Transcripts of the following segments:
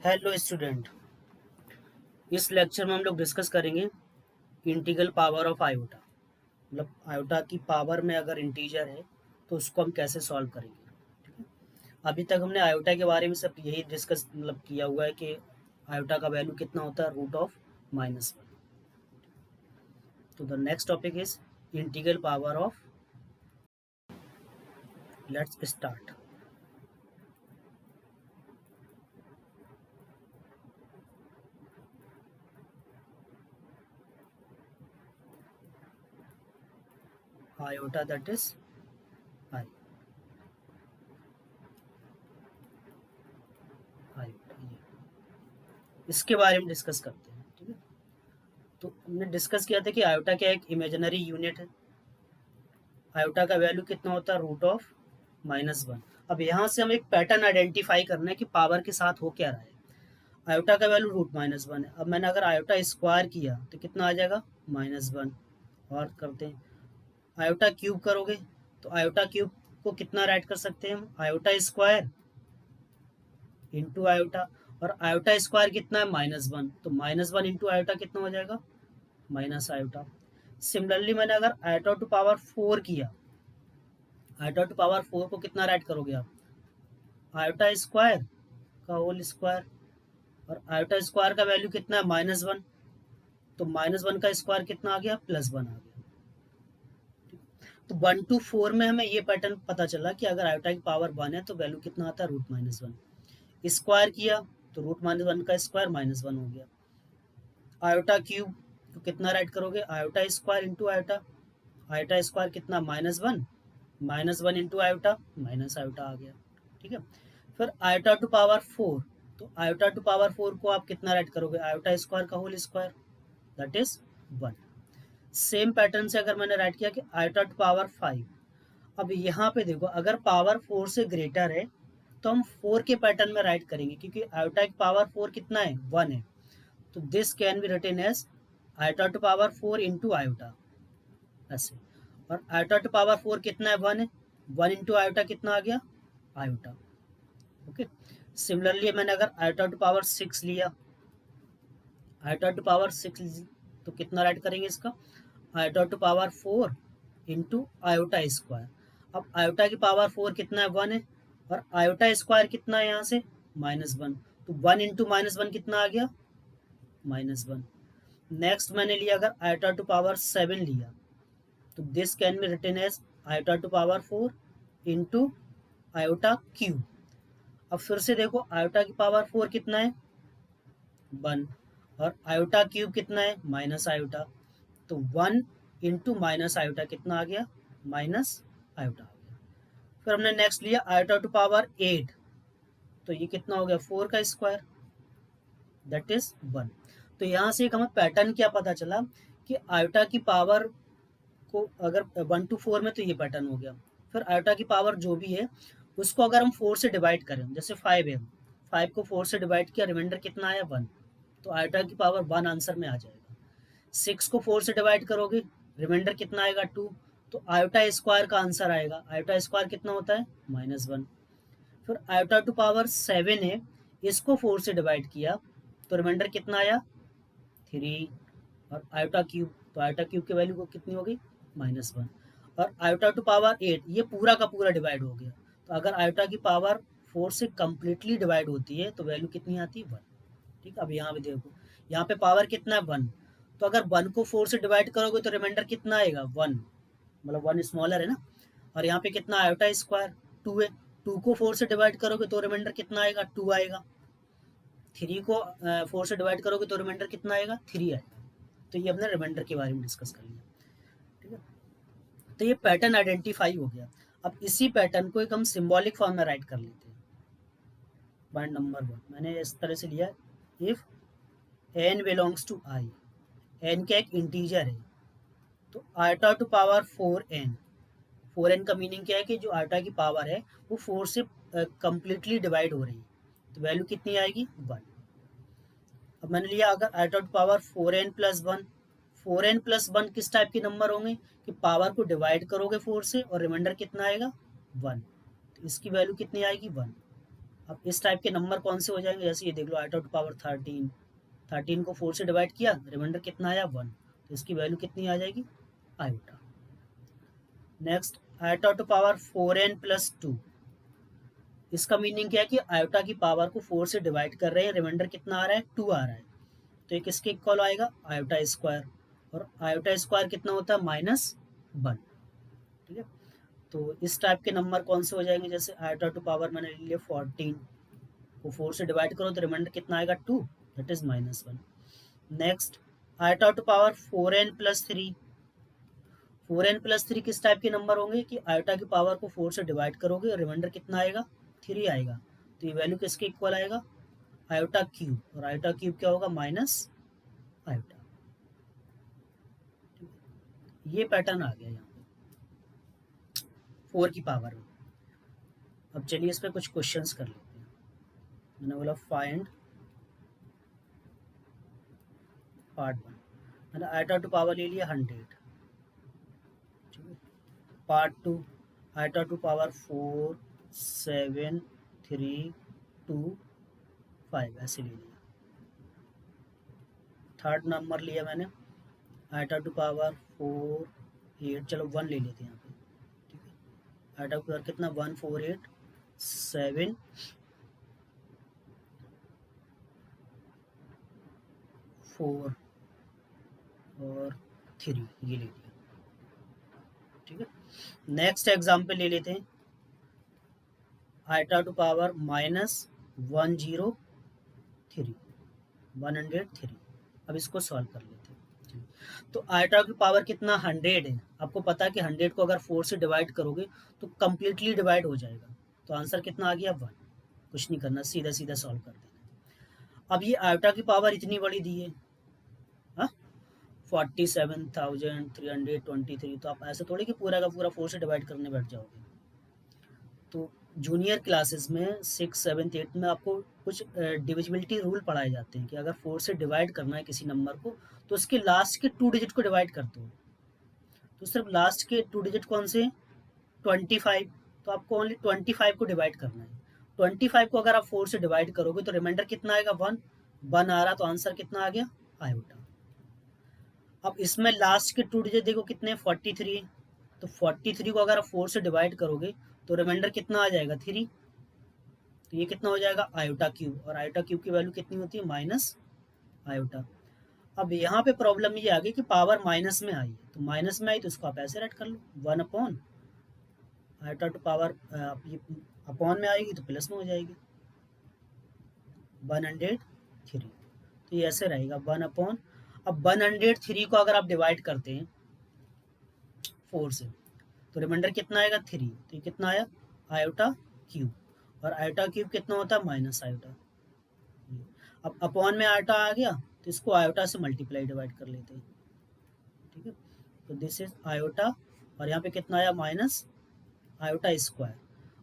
Hello student. इस lecture में हम लोग डिस्कस करेंगे इंटीग्रल पावर ऑफ आयोटा। मतलब आयोटा की पावर में अगर इंटीजर है तो उसको हम कैसे सॉल्व करेंगे। ठीक है। अभी तक हमने आयोटा के बारे में सब यही डिस्कस किया हुआ है कि आयोटा का वैल्यू कितना होता है, √(-1). तो the next topic is integral power of. Let's start. Iota that is I iota, ये इसके बारे में डिस्कस करते हैं। ठीक है। तो हमने डिस्कस किया था कि आयोटा क्या एक इमेजिनरी यूनिट है। आयोटा का वैल्यू कितना होता है, √(-1). अब यहाँ से हम एक पैटर्न आइडेंटिफाई करना है कि पावर के साथ हो क्या रहा है। आयोटा का वैल्यू √-1 है। अब मैंने अगर आयोटा स्क्वायर किया तो कितना आ जाएगा, -1। और करते हैं, आयोटा क्यूब करोगे तो आयोटा क्यूब को कितना राइट कर सकते हैं हम, आयोटा स्क्वायर इंटू आयोटा। और आयोटा स्क्वायर कितना है, -1, तो -1 इंटू आयोटा कितना हो जाएगा, माइनस आयोटा। सिमिलरली मैंने अगर आयोटा टू पावर 4 किया, आयोटा टू पावर 4 को कितना राइट करोगे आप, आयोटा स्क्वायर का होल स्क्वायर। और आयोटा स्क्वायर का वैल्यू कितना है, -1, तो -1 का स्क्वायर कितना आ गया, +1 आ गया। तो 1 to 4 में हमें ये पैटर्न पता चला कि अगर आयोटा की पावर 1 है तो वैल्यू कितना आता है, √-1। स्क्वायर किया तो √-1 का स्क्वायर -1 हो गया। आयोटा क्यूब तो कितना राइट करोगे, iota square into iota. Iota square कितना, -1, -1 इंटू आयोटा, माइनस आयोटा आ गया। ठीक है। फिर आयोटा टू पावर 4, तो आयोटा टू पावर 4 को आप कितना राइट करोगे, आयोटा स्क्वायर का whole square, that is 1। Same pattern से अगर मैंने राइट किया कि आयोटा टू पावर 5, अब यहाँ पे देखो अगर पावर 4 से ग्रेटर है तो हम 4 के पैटर्न में राइट करेंगे, क्योंकि आयोटा की पावर 4 कितना है, 1 है। तो this can be written as iota to power 4 into iota, ऐसे। और आयोटा टू पावर 4 कितना है, 1 है। 1 इंटू आयोटा कितना आ गया, आयोटा। ओके। सिमिलरली मैंने अगर आयोटा टू पावर 6 लिया, आयोटा टू पावर 6 तो कितना राइट करेंगे इसका, iota to power 4 into iota square. अब आयोटा की पावर 4 कितना है, 1 है। और आयोटा स्क्वायर कितना है यहाँ से, -1, तो 1 इंटू -1 कितना आ गया, -1। नेक्स्ट मैंने लिया अगर आयोटा टू पावर 7 लिया, तो this can be written as iota to power 4 into iota cube. अब फिर से देखो आयोटा की पावर 4 कितना है, 1। और आयोटा क्यूब कितना है, माइनस आयोटा, तो 1 इंटू माइनस आयोटा कितना आ गया, माइनस आयोटा आ गया। फिर हमने नेक्स्ट लिया आयोटा टू पावर 8, तो ये कितना हो गया, 4 का स्क्वायर, दैट इज 1। तो यहाँ से एक हमें पैटर्न क्या पता चला कि आयोटा की पावर को अगर 1 to 4 में तो ये पैटर्न हो गया। फिर आयोटा की पावर जो भी है उसको अगर हम 4 से डिवाइड करें, जैसे 5 है, 5 को 4 से डिवाइड किया, रिमाइंडर कितना आया, 1, तो आयोटा की पावर 1 आंसर में आ जाएगा। 6 को 4 से डिवाइड करोगे, रिमाइंडर कितना आएगा, 2, तो आयोटा स्क्वायर का आंसर आएगा। आयोटा स्क्वायर कितना होता है, -1। फिर आयोटा टू पावर 7 है, इसको 4 से डिवाइड किया तो रिमाइंडर कितना आया, 3। और आयोटा क्यूब, तो आयोटा क्यूब की वैल्यू को कितनी होगी, -1। और आयोटा टू पावर 8 ये पूरा का पूरा डिवाइड हो गया, तो अगर आयोटा की पावर 4 से कम्प्लीटली डिवाइड होती है तो वैल्यू कितनी आती है, 1। ठीक। अब यहाँ पे देखो, यहाँ पे पावर कितना है, 1, तो अगर 1 को 4 से डिवाइड करोगे तो रिमाइंडर कितना आएगा, 1, मतलब 1 स्मॉलर है ना। और यहाँ पे कितना आयोटा स्क्वायर, 2 है, 2 को 4 से डिवाइड करोगे तो रिमाइंडर कितना आएगा, 2 आएगा। 3 को 4 से डिवाइड करोगे तो रिमाइंडर कितना आएगा, 3 आएगा। तो ये अपने रिमाइंडर के बारे में डिस्कस कर लिया। ठीक है। तो ये पैटर्न आइडेंटिफाई हो गया। अब इसी पैटर्न को एक हम सिंबॉलिक फॉर्म में राइट कर लेते हैं। पॉइंट नंबर 1 मैंने इस तरह से लिया, if n belongs to i, n क्या एक इंटीजर है, तो iota to power 4n, 4n का मीनिंग क्या है कि जो आयोटा की पावर है वो 4 से कंप्लीटली डिवाइड हो रही है, तो वैल्यू कितनी आएगी, 1। अब मैंने लिया अगर iota to power 4n+1, 4n+1 किस टाइप के नंबर होंगे कि पावर को डिवाइड करोगे 4 से और रिमाइंडर कितना आएगा, 1, तो इसकी वैल्यू कितनी आएगी, 1। अब इस टाइप के नंबर कौन से हो जाएंगे, जैसे ये देख लो आयोटा टू पावर 13, 13 को 4 से डिवाइड किया, रिमाइंडर कितना आया 1, तो इसकी वैल्यू कितनी आ जाएगी iota. Next iota to power 4n plus 2, इसका मीनिंग क्या है कि आयोटा की पावर को 4 से डिवाइड कर रहे हैं, रिमाइंडर कितना आ रहा है 2 आ रहा है, तो ये किसके इक्वल आएगा आयोटा स्क्वायर, और आयोटा स्क्वायर कितना होता है -1, ठीक है। तो इस टाइप के नंबर कौन से हो जाएंगे, जैसे आयोटा टू पावर मैंने ले लिया 14 को 4 से डिवाइड करो तो रिमाइंडर कितना आएगा 2, that is -1। Next iota to power 4n plus 3, 4n plus 3 किस टाइप के नंबर होंगे कि आयोटा की पावर को 4 से डिवाइड करोगे और रिमाइंडर कितना आएगा 3 आएगा, तो ये वैल्यू किसके इक्वल आएगा आयोटा क्यूब, और आयोटा क्यूब क्या होगा माइनस आयोटा। ये पैटर्न आ गया यहाँ पे 4 की पावर में। अब चलिए इस पर कुछ क्वेश्चंस कर लेते हैं। मैंने बोला फाइंड पार्ट 1, मैंने आयोटा टू पावर ले लिया 100, पार्ट 2 आयोटा टू पावर 4 7 3 2 5 ऐसे ले लिया। थर्ड नंबर लिया मैंने आयोटा टू पावर 4 8, चलो 1 ले लेते हैं यहाँ पे, ठीक है। आयोटा टू पावर कितना 1 4 8 7 4 और 3 ये ले लिया, ठीक है। नेक्स्ट एग्जाम्पल ले लेते हैं आयोटा टू पावर -103 103। अब इसको सॉल्व कर लेते हैं। तो आयोटा की पावर कितना 100 है, आपको पता है कि 100 को अगर 4 से डिवाइड करोगे तो कम्प्लीटली डिवाइड हो जाएगा, तो आंसर कितना आ गया 1, कुछ नहीं करना सीधा सीधा सॉल्व कर देना। अब ये आयोटा की पावर इतनी बड़ी दी है 47,323, तो आप ऐसे थोड़ी कि पूरा का पूरा 4 से डिवाइड करने बैठ जाओगे। तो जूनियर क्लासेस में 6 7 8 में आपको कुछ डिविजिबिलिटी रूल पढ़ाए जाते हैं कि अगर 4 से डिवाइड करना है किसी नंबर को तो उसके लास्ट के 2 डिजिट को डिवाइड कर दो, तो सिर्फ लास्ट के 2 डिजिट कौन से 25, तो आपको ओनली 25 को डिवाइड करना है। 25 को अगर आप 4 से डिवाइड करोगे तो रिमाइंडर कितना आएगा 1 आ रहा, तो आंसर कितना आ गया आयोटा। अब इसमें लास्ट के 2 डिजिट देखो कितने 43 है, तो 43 को अगर आप 4 से डिवाइड करोगे तो रिमाइंडर कितना आ जाएगा 3, तो ये कितना हो जाएगा आयोटा क्यूब, और आयोटा क्यूब की वैल्यू कितनी होती है माइनस आयोटा। अब यहाँ पे प्रॉब्लम ये आ गई कि पावर माइनस में आई, तो माइनस में आई तो इसको आप ऐसे राइट कर लो 1 अपॉन आयोटा टू पावर, ये अपॉन में आएगी तो प्लस में हो जाएगी 103, तो ये ऐसे रहेगा 1 अपॉन। अब 103 को अगर आप डिवाइड करते हैं 4 से तो रिमाइंडर कितना आएगा 3, तो ये कितना आया आयोटा क्यूब, और आयोटा क्यूब कितना होता है माइनस आयोटा। अब अपॉन में आयोटा आ गया तो इसको आयोटा से मल्टीप्लाई डिवाइड कर लेते हैं, ठीक है। तो दिस इज आयोटा, और यहाँ पे कितना आया माइनस आयोटा स्क्वायर,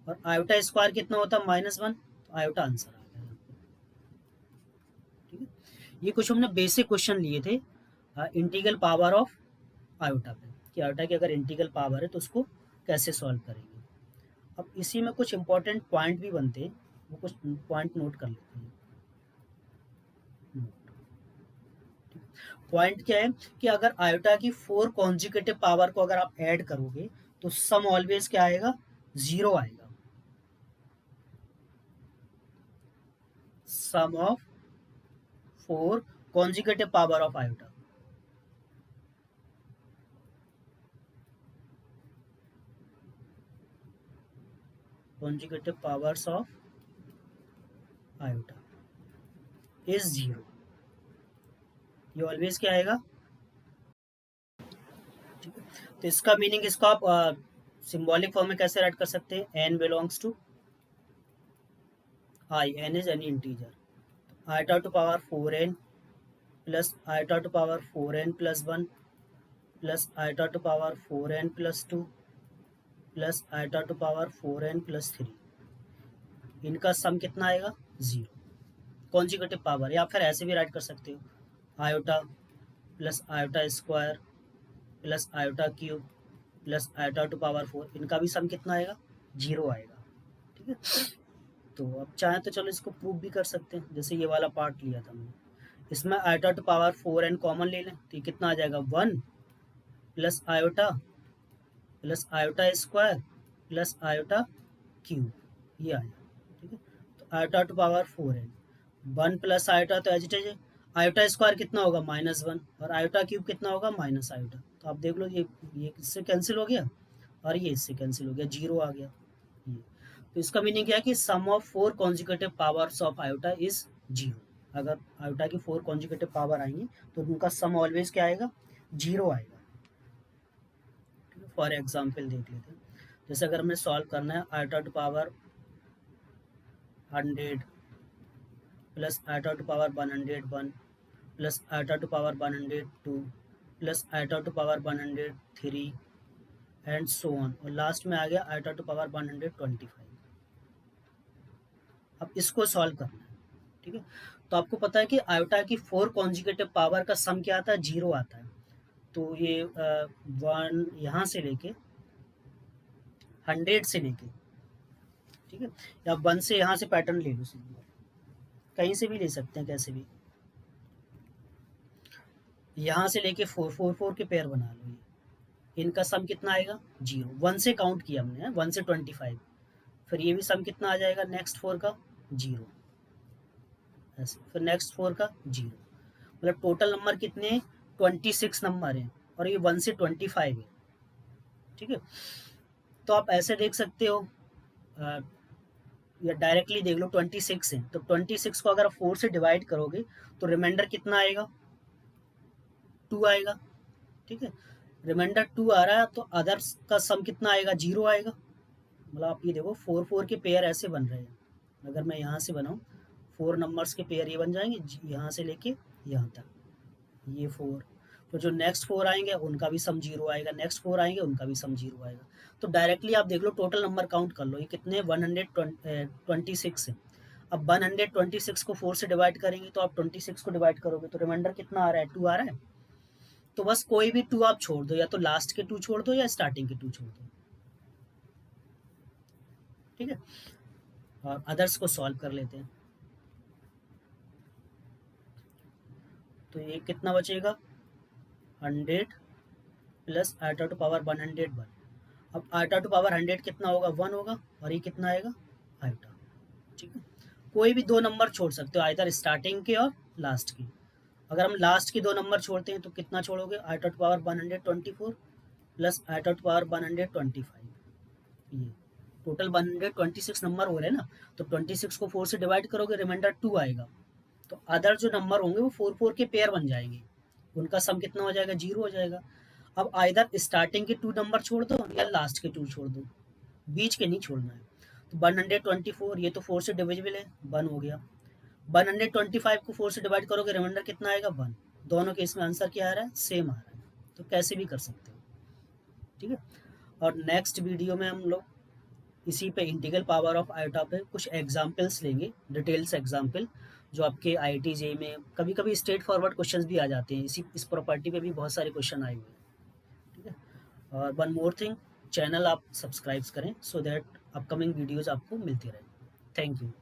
और आयोटा स्क्वायर कितना होता है -1, तो आयोटा आंसर आ गया यहाँ पे, ठीक है। ये कुछ हमने बेसिक क्वेश्चन लिए थे इंटीग्रल पावर ऑफ आयोटा पे, कि आयोटा की अगर इंटीग्रल पावर है तो उसको कैसे सॉल्व करेंगे। अब इसी में कुछ इंपॉर्टेंट पॉइंट भी बनते हैं, वो कुछ पॉइंट नोट कर लेते हैं। पॉइंट क्या है कि अगर आयोटा की 4 कॉन्जिक्यूटिव पावर को अगर आप ऐड करोगे तो सम ऑलवेज क्या आएगा 0 आएगा। Sum of 4 consecutive power of iota, consecutive powers of iota is 0, ये ऑलवेज क्या आएगा, ठीक है। तो इसका मीनिंग इसको आप सिंबॉलिक फॉर्म में कैसे राइट कर सकते हैं, n belongs to I, n is any integer, iota to power 4n plus iota to power 4n plus 1 plus iota to power 4n plus 2 plus iota to power 4n plus 3, इनका सम कितना आएगा 0, consecutive power, या फिर ऐसे भी right कर सकते हो iota plus iota square plus iota cube plus iota to power 4, इनका भी सम कितना आएगा 0 आएगा, ठीक है। तो अब चाहे तो चलो इसको प्रूव भी कर सकते हैं, जैसे ये वाला पार्ट लिया था हमने, इसमें iota to power 4n common ले लें तो ये कितना आ जाएगा 1 plus iota square plus iota cube, ये आया। ठीक है, तो iota to power 4n 1 plus iota, तो as it is iota square कितना होगा -1 और आयोटा क्यूब कितना होगा माइनस आयोटा। तो आप देख लो ये इससे कैंसिल हो गया और ये इससे कैंसिल हो गया, जीरो आ गया ये। तो इसका मीनिंग क्या है कि sum of 4 consecutive powers of iota is 0। अगर आयोटा की 4 कॉन्जिक्यूटिव पावर आएंगी तो उनका सम ऑलवेज क्या आएगा, 0 आएगा। फॉर एग्जाम्पल देख लेते हैं, जैसे अगर हमें सॉल्व करना है iota to power 100 plus iota to power 101 plus iota to power 102 plus iota to power 103 and so on, और लास्ट में आ गया आयोटा टू पावर 125। अब इसको सॉल्व करना है। ठीक है, तो आपको पता है कि आयोटा की 4 कॉन्जिक्यूटिव पावर का सम क्या आता है, 0 आता है। तो ये 1 यहाँ से लेके 100 से लेके, ठीक है, या 1 से यहाँ से पैटर्न ले लो, कहीं से भी ले सकते हैं, कैसे भी, यहाँ से लेके 4 के पेयर बना लो, ये इनका सम कितना आएगा 0। 1 से काउंट किया हमने, 1 से 25, फिर ये भी सम कितना आ जाएगा नेक्स्ट 4 का 0, ऐसे फिर नेक्स्ट 4 का 0, मतलब टोटल नंबर कितने 26 नंबर हैं और ये 1 से 25 है। ठीक है, तो आप ऐसे देख सकते हो या डायरेक्टली देख लो 26 है, तो 26 को अगर आप 4 से डिवाइड करोगे तो रिमाइंडर कितना आएगा 2 आएगा। ठीक है, रिमाइंडर 2 आ रहा है तो अदर्स का सम कितना आएगा 0 आएगा। मतलब आप ये देखो 4 के पेयर ऐसे बन रहे हैं, अगर मैं यहाँ से बनाऊँ 4 नंबर्स के पेयर ये बन जाएंगे, यहाँ से लेके यहाँ तक ये 4, तो जो नेक्स्ट 4 आएंगे उनका भी सम 0 आएगा, नेक्स्ट 4 आएंगे उनका भी सम 0 आएगा। तो डायरेक्टली आप देख लो टोटल नंबर काउंट कर लो, ये कितने 126 है। अब 126 को 4 से डिवाइड करेंगे तो आप 26 को डिवाइड करोगे तो रिमाइंडर कितना आ रहा है 2 आ रहा है। तो बस कोई भी 2 आप छोड़ दो, या तो लास्ट के 2 छोड़ दो या स्टार्टिंग के 2 छोड़ दो। ठीक है, और अदर्स को सॉल्व कर लेते हैं। तो ये कितना बचेगा 100 प्लस आयोटा टू पावर 101। अब आयोटा टू पावर 100 कितना होगा 1 होगा, और ये कितना आएगा आयोटा। ठीक है, कोई भी 2 नंबर छोड़ सकते हो, आइदर स्टार्टिंग के और लास्ट के। अगर हम लास्ट के 2 नंबर छोड़ते हैं तो कितना छोड़ोगे iota to power 124 plus iota to power 125, ये टोटल 126 नंबर हो रहे हैं ना। तो 26 को 4 से डिवाइड करोगे रिमाइंडर 2 आएगा, तो अदर जो नंबर होंगे वो 4 के पेयर बन जाएंगे, उनका सम कितना हो जाएगा 0 हो जाएगा। अब आइदर स्टार्टिंग के 2 नंबर छोड़ दो या लास्ट के 2 छोड़ दो, बीच के नहीं छोड़ना है। तो 124 ये तो 4 से डिविजिबल है, 1 हो गया। 125 को 4 से डिवाइड करोगे रिमाइंडर कितना आएगा 1। दोनों के इसमें आंसर क्या आ रहा है सेम आ रहा है, तो कैसे भी कर सकते हो। ठीक है, और नेक्स्ट वीडियो में हम लोग इसी पे इंटीग्रल पावर ऑफ आयोटा पे कुछ एग्जाम्पल्स लेंगे, डिटेल्स एग्जाम्पल, जो आपके IIT JEE में कभी कभी स्ट्रेट फॉरवर्ड क्वेश्चंस भी आ जाते हैं, इस प्रॉपर्टी पे भी बहुत सारे क्वेश्चन आए हुए हैं। ठीक है, और वन मोर थिंग, चैनल आप सब्सक्राइब करें सो दैट अपकमिंग वीडियोज़ आपको मिलती रहे। Thank you.